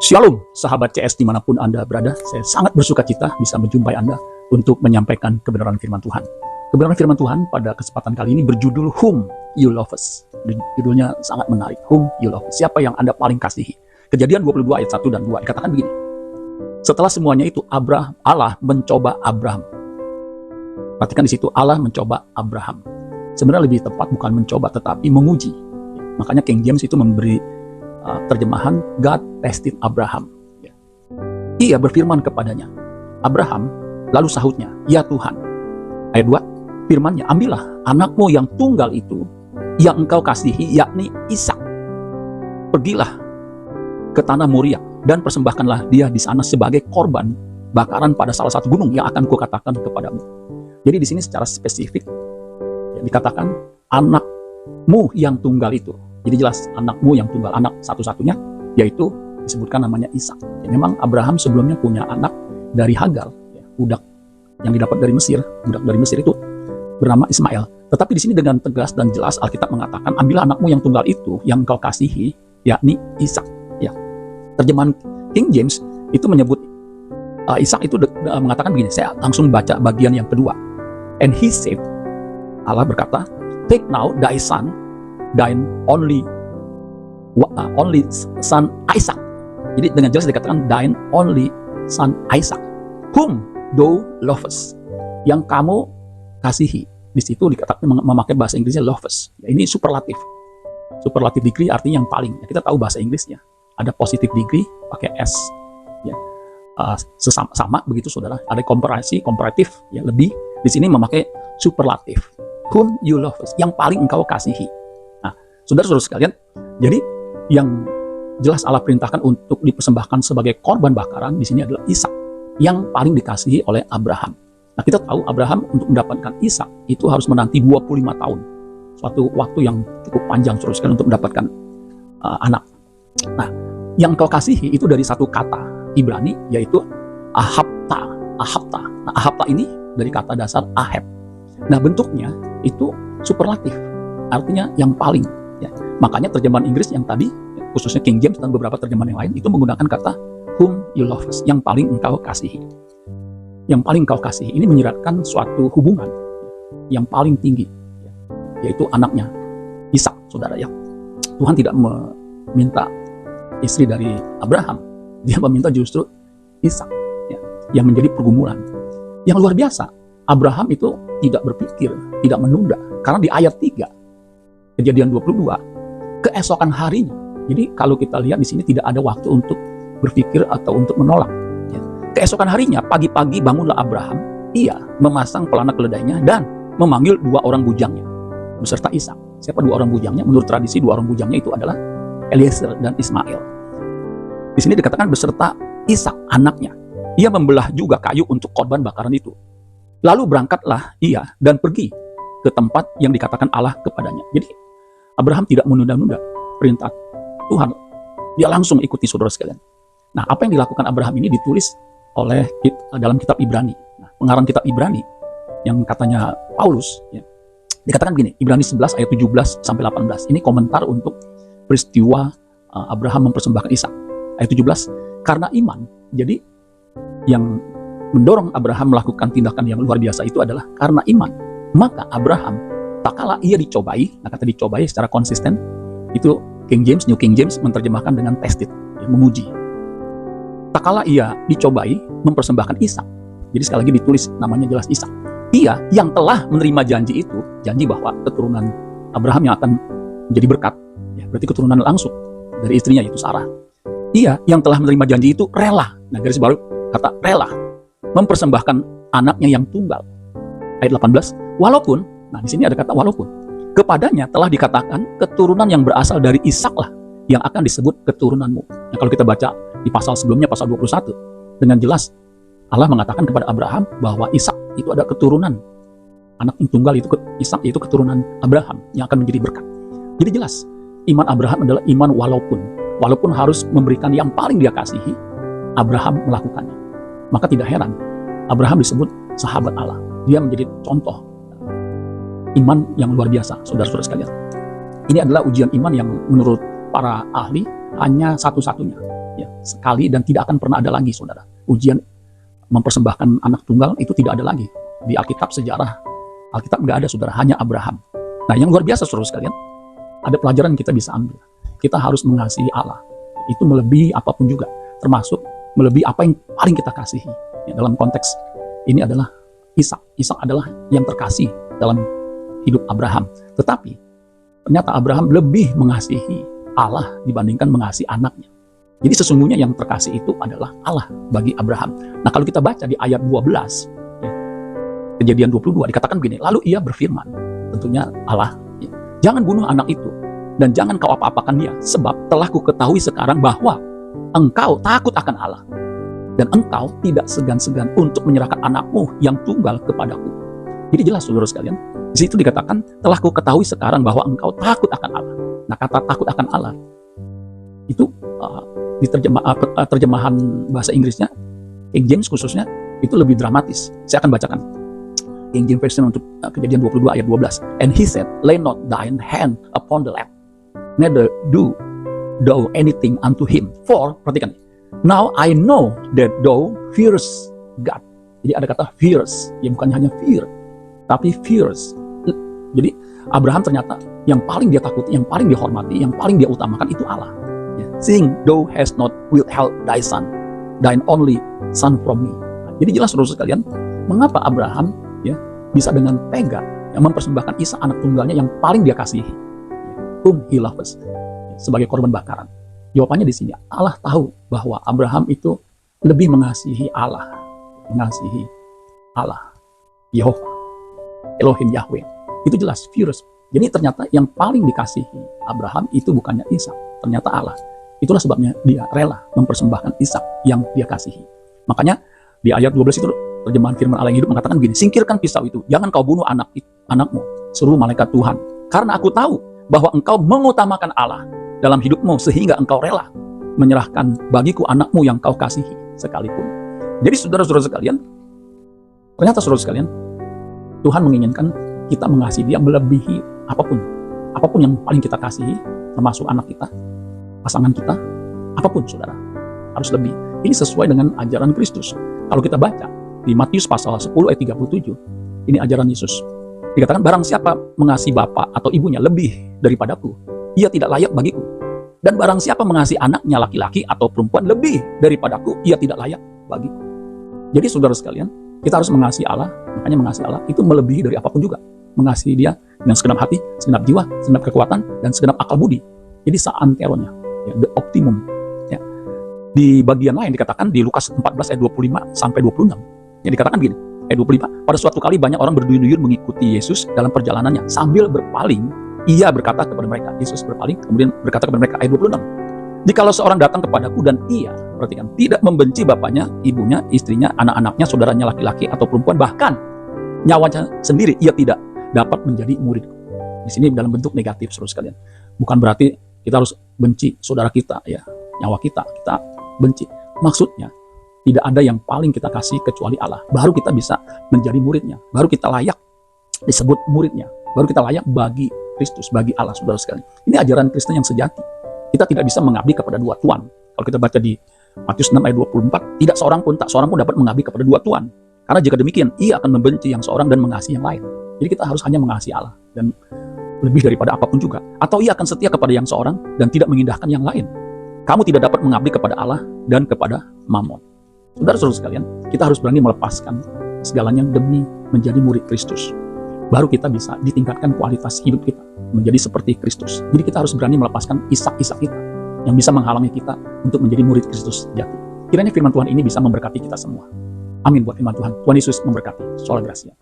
Shalom, sahabat CS dimanapun Anda berada. Saya sangat bersuka cita bisa menjumpai Anda untuk menyampaikan kebenaran firman Tuhan. Kebenaran firman Tuhan pada kesempatan kali ini berjudul Whom You Love Us. Judulnya sangat menarik, Whom You Love Us. Siapa yang Anda paling kasihi? Kejadian 22 ayat 1 dan 2 dikatakan begini. Setelah semuanya itu Allah mencoba Abraham. Perhatikan di situ, Allah mencoba Abraham. Sebenarnya lebih tepat bukan mencoba tetapi menguji. Makanya King James itu memberi terjemahan God tested Abraham. Ia berfirman kepadanya, Abraham, lalu sahutnya, ya Tuhan. Ayat 2, firmannya, ambillah anakmu yang tunggal itu, yang engkau kasihi, yakni Ishak. Pergilah ke tanah Moria, dan persembahkanlah dia di sana sebagai korban bakaran pada salah satu gunung yang akan kukatakan kepadamu. Jadi di sini secara spesifik dikatakan anakmu yang tunggal itu. Jadi jelas anakmu yang tunggal, anak satu-satunya, yaitu disebutkan namanya Ishak. Ya, memang Abraham sebelumnya punya anak dari Hagar, ya, budak yang didapat dari Mesir. Budak dari Mesir itu bernama Ismail. Tetapi di sini dengan tegas dan jelas Alkitab mengatakan, ambillah anakmu yang tunggal itu, yang kau kasihi, yakni Ishak. Ya. Terjemahan King James itu menyebut Ishak itu mengatakan begini. Saya langsung baca bagian yang kedua. And he said, Allah berkata, take now thy son, thine only son Isaac. Jadi dengan jelas dikatakan thine only son Isaac, whom thou lovest, yang kamu kasihi. Di situ dikatakan memakai bahasa Inggrisnya lovest. Ya, ini superlatif. Superlatif degree artinya yang paling. Ya, kita tahu bahasa Inggrisnya ada positive degree pakai S. Ya, sama begitu saudara. Ada komparasi, komparatif, ya lebih. Di sini memakai superlatif. Whom you lovest, yang paling engkau kasihi. Saudara-saudara sekalian, jadi yang jelas Allah perintahkan untuk dipersembahkan sebagai korban bakaran di sini adalah Ishak yang paling dikasihi oleh Abraham. Nah, kita tahu Abraham untuk mendapatkan Ishak itu harus menanti 25 tahun. Suatu waktu yang cukup panjang saudara sekalian untuk mendapatkan anak. Nah, yang kau kasihi itu dari satu kata Ibrani yaitu ahabta. Nah, ahabta ini dari kata dasar ahab. Nah, bentuknya itu superlatif. Artinya yang paling. Ya. Makanya terjemahan Inggris yang tadi, khususnya King James dan beberapa terjemahan yang lain, itu menggunakan kata whom you love, yang paling engkau kasihi. Yang paling engkau kasihi ini menyiratkan suatu hubungan yang paling tinggi, yaitu anaknya Ishak, saudara ya. Tuhan tidak meminta istri dari Abraham, dia meminta justru Ishak, ya, yang menjadi pergumulan. Yang luar biasa, Abraham itu tidak berpikir, tidak menunda, karena di ayat 3 Kejadian 22, keesokan harinya. Jadi kalau kita lihat di sini tidak ada waktu untuk berpikir atau untuk menolak. Ya. Keesokan harinya, pagi-pagi bangunlah Abraham. Ia memasang pelana keledainya dan memanggil 2 orang bujangnya beserta Ishak. Siapa 2 orang bujangnya? Menurut tradisi 2 orang bujangnya itu adalah Eliezer dan Ismail. Di sini dikatakan beserta Ishak anaknya. Ia membelah juga kayu untuk korban bakaran itu. Lalu berangkatlah ia dan pergi ke tempat yang dikatakan Allah kepadanya. Jadi Abraham tidak menunda-nunda perintah Tuhan. Dia langsung ikuti saudara sekalian. Nah, apa yang dilakukan Abraham ini ditulis oleh dalam kitab Ibrani. Nah, pengarang kitab Ibrani yang katanya Paulus, ya, dikatakan begini, Ibrani 11 ayat 17 sampai 18. Ini komentar untuk peristiwa Abraham mempersembahkan Ishak. Ayat 17, karena iman. Jadi yang mendorong Abraham melakukan tindakan yang luar biasa itu adalah karena iman. Maka Abraham, tak kala ia dicobai, nah kata dicobai secara konsisten, itu King James, New King James menerjemahkan dengan tested, ya, menguji. Tak kala ia dicobai mempersembahkan Ishak. Jadi sekali lagi ditulis namanya jelas Ishak. Ia yang telah menerima janji itu, janji bahwa keturunan Abraham yang akan menjadi berkat, ya, berarti keturunan langsung dari istrinya yaitu Sarah. Ia yang telah menerima janji itu rela, nah garis baru kata rela, mempersembahkan anaknya yang tunggal. Ayat 18, walaupun, nah di sini ada kata walaupun, kepadanya telah dikatakan keturunan yang berasal dari Ishak lah yang akan disebut keturunanmu. Nah, kalau kita baca di pasal sebelumnya, pasal 21, dengan jelas Allah mengatakan kepada Abraham bahwa Ishak itu ada keturunan. Anak yang tunggal itu Ishak, yaitu keturunan Abraham yang akan menjadi berkat. Jadi jelas, iman Abraham adalah iman walaupun harus memberikan yang paling dia kasihi, Abraham melakukannya. Maka tidak heran Abraham disebut sahabat Allah. Dia menjadi contoh iman yang luar biasa, saudara-saudara sekalian. Ini adalah ujian iman yang menurut para ahli hanya satu-satunya ya, sekali dan tidak akan pernah ada lagi, saudara. Ujian mempersembahkan anak tunggal itu tidak ada lagi. Di Alkitab sejarah, Alkitab nggak ada, saudara, hanya Abraham. Nah, yang luar biasa, saudara sekalian, ada pelajaran kita bisa ambil. Kita harus mengasihi Allah. Itu melebihi apapun juga, termasuk melebihi apa yang paling kita kasihi. Ya, dalam konteks ini adalah Ishak. Ishak adalah yang terkasih dalam hidup Abraham. Tetapi ternyata Abraham lebih mengasihi Allah dibandingkan mengasihi anaknya. Jadi sesungguhnya yang terkasih itu adalah Allah bagi Abraham. Nah, kalau kita baca di ayat 12, ya, Kejadian 22, dikatakan begini, lalu ia berfirman, tentunya Allah, ya, jangan bunuh anak itu, dan jangan kau apa-apakan dia, sebab telah ku ketahui sekarang bahwa engkau takut akan Allah, dan engkau tidak segan-segan untuk menyerahkan anakmu yang tunggal kepadaku. Jadi jelas, saudara sekalian, di situ dikatakan, telah ku ketahui sekarang bahwa engkau takut akan Allah. Nah, kata takut akan Allah, itu di terjemahan bahasa Inggrisnya, King James khususnya, itu lebih dramatis. Saya akan bacakan King James Version untuk Kejadian 22 ayat 12. And he said, lay not thine hand upon the lad, neither do thou anything unto him. For, perhatikan, now I know that thou fearest God. Jadi ada kata fears, ya bukan hanya fear, tapi fears. Jadi Abraham ternyata yang paling dia takuti, yang paling dia hormati, yang paling dia utamakan itu Allah. Seeing thou hast not withheld thy son, thine only son from me. Jadi jelas, saudara sekalian, mengapa Abraham, ya, bisa dengan tega yang mempersembahkan Ishak anak tunggalnya yang paling dia kasihi, whom he loves, sebagai korban bakaran. Jawabannya di sini, Allah tahu bahwa Abraham itu lebih mengasihi Allah, Yehova, Elohim Yahweh. Itu jelas, furious. Jadi ternyata yang paling dikasihi Abraham itu bukannya Ishak, ternyata Allah. Itulah sebabnya dia rela mempersembahkan Ishak yang dia kasihi. Makanya di ayat 12 itu terjemahan firman Allah yang hidup mengatakan begini, singkirkan pisau itu, jangan kau bunuh anakmu, seru malaikat Tuhan. Karena aku tahu bahwa engkau mengutamakan Allah dalam hidupmu sehingga engkau rela menyerahkan bagiku anakmu yang kau kasihi sekalipun. Jadi saudara-saudara sekalian, ternyata saudara sekalian, Tuhan menginginkan kita mengasihi dia melebihi apapun yang paling kita kasihi, termasuk anak kita, pasangan kita, apapun, saudara, harus lebih. Ini sesuai dengan ajaran Kristus. Kalau kita baca di Matius pasal 10 ayat 37, ini ajaran Yesus. Dikatakan, barang siapa mengasihi bapa atau ibunya lebih daripadaku, ia tidak layak bagiku. Dan barang siapa mengasihi anaknya laki-laki atau perempuan lebih daripadaku, ia tidak layak bagiku. Jadi saudara sekalian, kita harus mengasihi Allah. Makanya mengasihi Allah itu melebihi dari apapun juga. Mengasihi dia dengan segenap hati, segenap jiwa, segenap kekuatan, dan segenap akal budi. Jadi seanteronya, ya, the optimum. Ya. Di bagian lain dikatakan di Lukas 14 ayat 25 sampai 26. Yang dikatakan begini, ayat 25, pada suatu kali banyak orang berduyun-duyun mengikuti Yesus dalam perjalanannya. Sambil berpaling, ia berkata kepada mereka, Yesus berpaling, kemudian berkata kepada mereka, ayat 26. Jikalau seorang datang kepadaku dan ia, perhatikan, tidak membenci bapaknya, ibunya, istrinya, anak-anaknya, saudaranya laki-laki atau perempuan, bahkan nyawanya sendiri, ia tidak dapat menjadi muridku. Di sini dalam bentuk negatif, saudara sekalian. Bukan berarti kita harus benci saudara kita, ya, nyawa kita benci. Maksudnya, tidak ada yang paling kita kasih kecuali Allah. Baru kita bisa menjadi muridnya. Baru kita layak disebut muridnya. Baru kita layak bagi Kristus, bagi Allah, saudara sekalian. Ini ajaran Kristen yang sejati. Kita tidak bisa mengabdi kepada dua tuan. Kalau kita baca di Matius 6 ayat 24, tak seorang pun dapat mengabdi kepada dua tuan. Karena jika demikian, ia akan membenci yang seorang dan mengasihi yang lain. Jadi kita harus hanya mengasihi Allah dan lebih daripada apapun juga. Atau ia akan setia kepada yang seorang dan tidak mengindahkan yang lain. Kamu tidak dapat mengabdi kepada Allah dan kepada Mammon. Saudara-saudara sekalian, kita harus berani melepaskan segalanya demi menjadi murid Kristus. Baru kita bisa ditingkatkan kualitas hidup kita menjadi seperti Kristus. Jadi kita harus berani melepaskan Ishak-Ishak kita yang bisa menghalangi kita untuk menjadi murid Kristus sejati. Kiranya firman Tuhan ini bisa memberkati kita semua. Amin buat firman Tuhan. Tuhan Yesus memberkati. Sola Gracia.